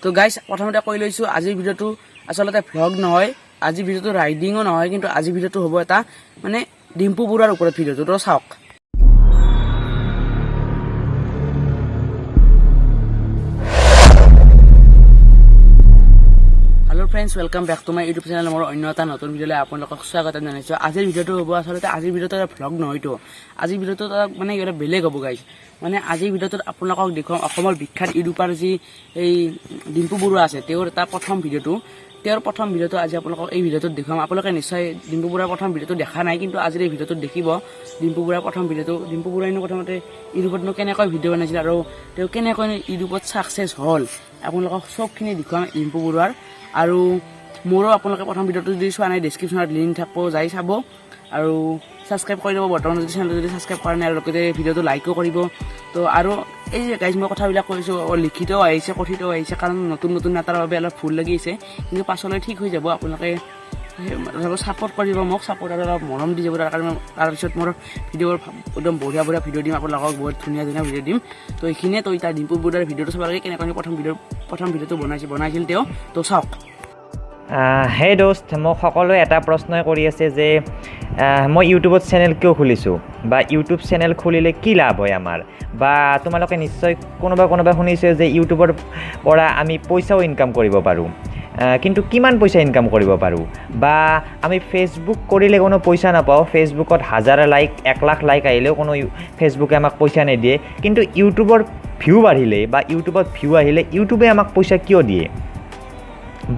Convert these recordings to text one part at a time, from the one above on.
তো গাইজ প্ৰথমতে কৈ লৈছোঁ আজিৰ ভিডিঅ'টো আচলতে ভ্লগ নহয়, আজিৰ ভিডিঅ'টো ৰাইডিঙো নহয়, কিন্তু আজিৰ ভিডিঅ'টো হ'ব এটা মানে ডিম্পু বৰুৱাৰ ওপৰত ভিডিঅ'টো। তো চাওক। Hello' friends, welcome back to my YouTube channel. মোৰ অন্য এটা নতুন ভিডিঅ'লৈ আপোনালোকক স্বাগতম জনাইছোঁ। আজিৰ ভিডিঅ'টো হ'ব আচলতে আজিৰ ভিডিঅ'টো এটা ভ্লগ নহয়তো, আজিৰ ভিডিঅ'টো মানে এটা বেলেগ হ'ব গাইজ। মানে আজিৰ ভিডিঅ'টোত আপোনালোকক দেখুৱাম অসমৰ বিখ্যাত ইউটিউবাৰ যি এই ডিম্পু বৰুৱা আছে, তেওঁৰ এটা প্ৰথম ভিডিঅ'টো আজি আপোনালোকক এই ভিডিঅ'টোত দেখুৱাম। আপোনালোকে নিশ্চয় ডিম্পু বৰুৱাৰ প্ৰথম ভিডিঅ'টো দেখা নাই, কিন্তু আজিৰ এই ভিডিঅ'টোত দেখিব ডিম্পু বৰুৱাৰ প্ৰথম ভিডিঅ'টো। ডিম্পু বৰুৱাইনো প্ৰথমতে ইউটিউবতনো কেনেকৈ ভিডিঅ' বনাইছিল আৰু তেওঁ কেনেকৈ ইউটিউবত ছাকচেছ হ'ল, আপোনালোকক চবখিনি দেখুৱাম ডিম্পু বৰুৱাৰ। আৰু মোৰো আপোনালোকে প্ৰথম ভিডিঅ'টো যদি চোৱা নাই, ডেছক্ৰিপশ্যনত লিংক থাকিব, যাই চাব আৰু ছাবস্ক্ৰাইব কৰি ল'ব বৰ্তমান যদি চেনেলটো যদি ছাবস্ক্ৰাইব কৰা নাই, আৰু লগতে ভিডিঅ'টো লাইকো কৰিব। তো আৰু এই যে গাইজ মই কথাবিলাক কৈছোঁ লিখিতও আহিছে, কথিতও আহিছে, কাৰণ নতুন এটাৰ বাবে অলপ ভুল লাগিছে, কিন্তু পাছলৈ ঠিক হৈ যাব। আপোনালোকে ছাপোৰ্ট কৰিব মোক, ছাপোৰ্ট আৰু অলপ মৰম দি যাব, তাৰপিছত মোৰ ভিডিঅ'বোৰ একদম বঢ়িয়া ভিডিঅ' দিম আপোনালোকক, বহুত ধুনীয়া ভিডিঅ' দিম। তো এইখিনিয়ে তো এতিয়া ডিম্পু বৰুৱাৰ ভিডিঅ'টো চাব লাগে, কেনেকৈ প্ৰথম ভিডিঅ'টো বনাইছিল তেওঁ। তো চাওক। হে দোস্ত, মোক সকলোৱে এটা প্ৰশ্নই কৰি আছে যে মই ইউটিউবত চেনেল কিয় খুলিছোঁ, বা ইউটিউব চেনেল খুলিলে কি লাভ হয় আমাৰ, বা তোমালোকে নিশ্চয় কোনোবা শুনিছে যে ইউটিউবৰ পৰা আমি পইচাও ইনকাম কৰিব পাৰোঁ, কিন্তু কিমান পইচা ইনকাম কৰিব পাৰোঁ, বা আমি ফেচবুক কৰিলে কোনো পইচা নাপাওঁ, ফেচবুকত 1000 লাইক 1 লাখ লাইক আহিলেও কোনো ফেচবুকে আমাক পইচা নিদিয়ে, কিন্তু ইউটিউবৰ ভিউ বাঢ়িলে বা ইউটিউবত ভিউ আহিলে ইউটিউবে আমাক পইচা কিয় দিয়ে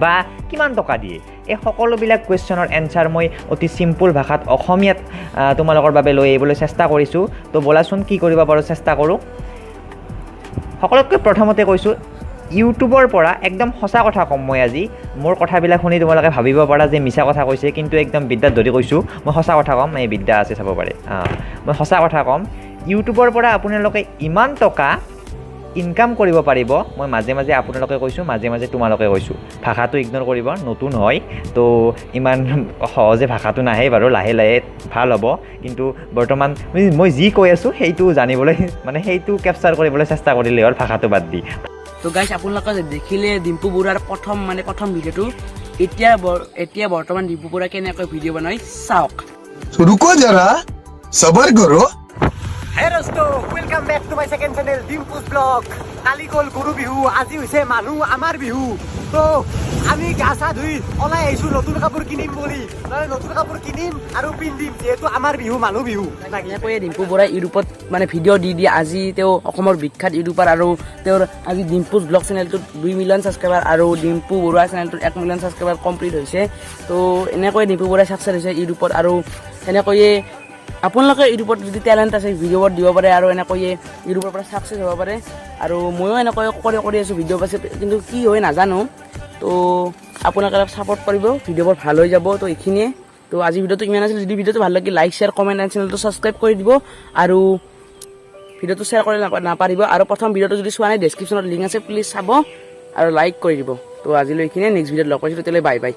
বা কিমান টকা দিয়ে? এই সকলোবিলাক কুৱেশ্যনৰ এনচাৰ মই অতি চিম্পুল ভাষাত অসমীয়াত তোমালোকৰ বাবে লৈ আহিবলৈ চেষ্টা কৰিছোঁ। তো ব'লাচোন কি কৰিব পাৰোঁ চেষ্টা কৰোঁ। সকলোতকৈ প্ৰথমতে কৈছোঁ, ইউটিউবৰ পৰা একদম সঁচা কথা ক'ম মই আজি। মোৰ কথাবিলাক শুনি তোমালোকে ভাবিব পাৰা যে মিছা কথা কৈছে, কিন্তু একদম বিদ্যাত ধৰি কৈছোঁ, মই সঁচা কথা ক'ম। এই বিদ্যা আছে চাব পাৰে, মই সঁচা কথা ক'ম। ইউটিউবৰ পৰা আপোনালোকে ইমান টকা ইনকাম কৰিব পাৰিব। মই মাজে মাজে আপোনালোকে কৈছোঁ, মাজে মাজে তোমালোকে কৈছোঁ, ভাষাটো ইগন'ৰ কৰিব, নতুন হয় তো ইমান সহজে ভাষাটো নাহে বাৰু, লাহে লাহে ভাল হ'ব। কিন্তু বৰ্তমান মই যি কৈ আছোঁ সেইটো জানিবলৈ, মানে সেইটো কেপচাৰ কৰিবলৈ চেষ্টা কৰিলে হ'ল, ভাষাটো বাদ দি। তো গাইজ আপোনালোকে দেখিলে ডিম্পু বৰুৱাৰ প্ৰথম ভিডিঅ'টো। এতিয়া বৰ্তমান ডিম্পু বৰুৱা কেনেকৈ ভিডিঅ' বনাই চাওক। रुको जरा सबर करो। হে দোস্ত, welcome back to my second channel Dimpuz vlog. কালি গ'ল গৰু বিহু, আজি হৈছে মানুহ আমাৰ বিহু। তো আমি গা চা ধুই ওলাই আহিছোঁ নতুন কাপোৰ কিনিম বুলি। নতুন কাপোৰ কিনিম আৰু পিন্ধিম, যিহেতু আমাৰ বিহু মানুহ বিহু। এনেকৈয়ে ডিম্পু বৰুৱাই ইউটিউবত মানে ভিডিঅ' দি আজি তেওঁ অসমৰ বিখ্যাত ইউটিউবাৰ, আৰু তেওঁৰ আজি ডিম্পুজ ব্লগ চেনেলটোত 2 মিলিয়ন ছাবস্ক্ৰাইবাৰ আৰু ডিম্পু বৰুৱা চেনেলটোত 1 মিলিয়ন ছাবস্ক্ৰাইবাৰ কমপ্লিট হৈছে। তো এনেকৈ ডিম্পু বৰুৱাই ছাকচেছ হৈছে ইউটিউবত, আৰু এনেকৈয়ে আপোনালোকে ইউটিউবত যদি টেলেণ্ট আছে ভিডিঅ'ত দিব পাৰে, আৰু এনেকৈয়ে ইউটিউবৰ পৰা ছাকচেছ হ'ব পাৰে। আৰু ময়ো এনেকৈ কৰি আছোঁ ভিডিঅ' পাইছে, কিন্তু কি হয় নাজানো। তো আপোনালোকে অলপ ছাপোৰ্ট কৰিব, ভিডিঅ'বোৰ ভাল হৈ যাব। তো এইখিনিয়ে। তো আজি ভিডিঅ'টো ইমান আছিল। যদি ভিডিঅ'টো ভাল লাগে লাইক, শ্বেয়াৰ, কমেণ্ট এণ্ড চেনেলটো ছাবস্ক্ৰাইব কৰি দিব, আৰু ভিডিঅ'টো শ্বেয়াৰ কৰি নাপাৰিব। আৰু প্ৰথম ভিডিঅ'টো যদি চোৱা নাই, ডেছক্ৰিপশ্যনত লিংক আছে, প্লিজ চাব আৰু লাইক কৰি দিব। তো আজিলৈ এইখিনিয়ে, নেক্সট ভিডিঅ'ত লগ পাইছোঁ, তেতিয়ালৈ বাই বাই।